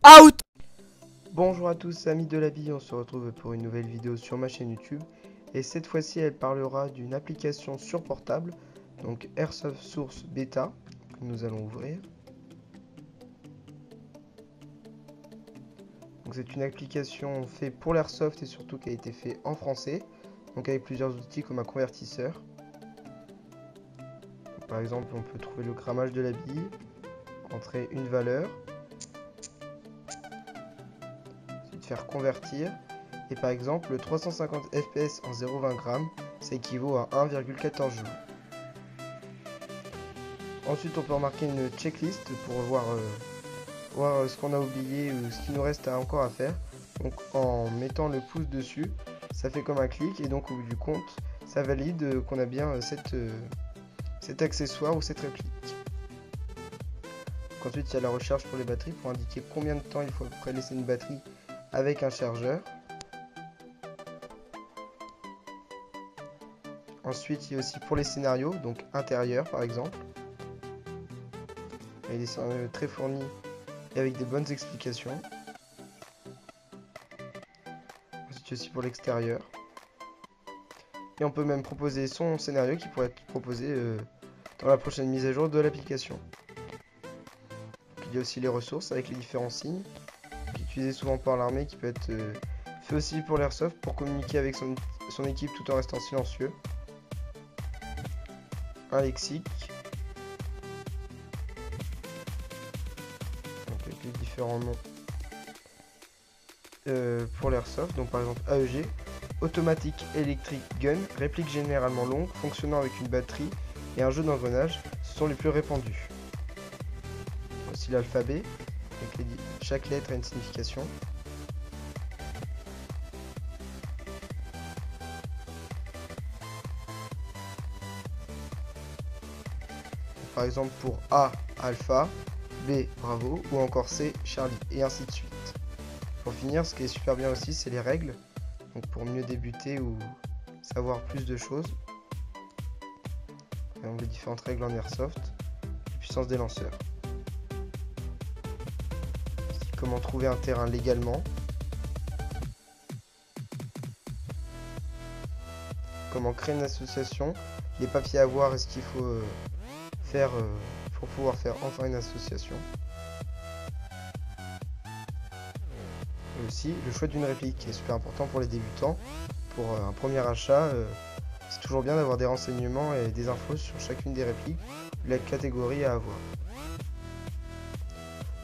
Out! Bonjour à tous amis de la vie, on se retrouve pour une nouvelle vidéo sur ma chaîne YouTube et cette fois-ci elle parlera d'une application sur portable, donc Airsoft Source Beta, que nous allons ouvrir. Donc c'est une application faite pour l'Airsoft et surtout qui a été faite en français, donc avec plusieurs outils comme un convertisseur. Donc, par exemple on peut trouver le grammage de la bille, entrer une valeur, faire convertir, et par exemple le 350 fps en 0,20 g ça équivaut à 1,14 joules. Ensuite on peut remarquer une checklist pour voir ce qu'on a oublié ou ce qu'il nous reste encore à faire. Donc en mettant le pouce dessus ça fait comme un clic et donc au bout du compte ça valide qu'on a bien cet accessoire ou cette réplique. Donc ensuite il y a la recherche pour les batteries pour indiquer combien de temps il faut à peu près laisser une batterie avec un chargeur. Ensuite, il y a aussi pour les scénarios, donc intérieur par exemple. Il y a des scénarios très fournis et avec des bonnes explications. Ensuite, il y a aussi pour l'extérieur. Et on peut même proposer son scénario qui pourrait être proposé dans la prochaine mise à jour de l'application. Il y a aussi les ressources avec les différents signes, utilisés souvent par l'armée, qui peut être fait aussi pour l'airsoft pour communiquer avec son équipe tout en restant silencieux. Un lexique, donc avec les différents noms pour l'airsoft, donc par exemple AEG, automatique Electric Gun, réplique généralement longue, fonctionnant avec une batterie et un jeu d'engrenage, ce sont les plus répandus. Aussi l'alphabet, avec chaque lettre a une signification. Par exemple pour A, Alpha, B, Bravo, ou encore C, Charlie, et ainsi de suite. Pour finir, ce qui est super bien aussi, c'est les règles, donc pour mieux débuter ou savoir plus de choses. Par exemple, les différentes règles en airsoft, puissance des lanceurs. Comment trouver un terrain légalement. Comment créer une association, les papiers à voir et ce qu'il faut faire pour pouvoir faire enfin une association. Et aussi le choix d'une réplique qui est super important pour les débutants. Pour un premier achat, c'est toujours bien d'avoir des renseignements et des infos sur chacune des répliques, la catégorie à avoir.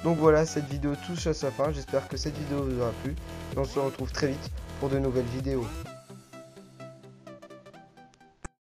Donc voilà, cette vidéo touche à sa fin, j'espère que cette vidéo vous aura plu et on se retrouve très vite pour de nouvelles vidéos.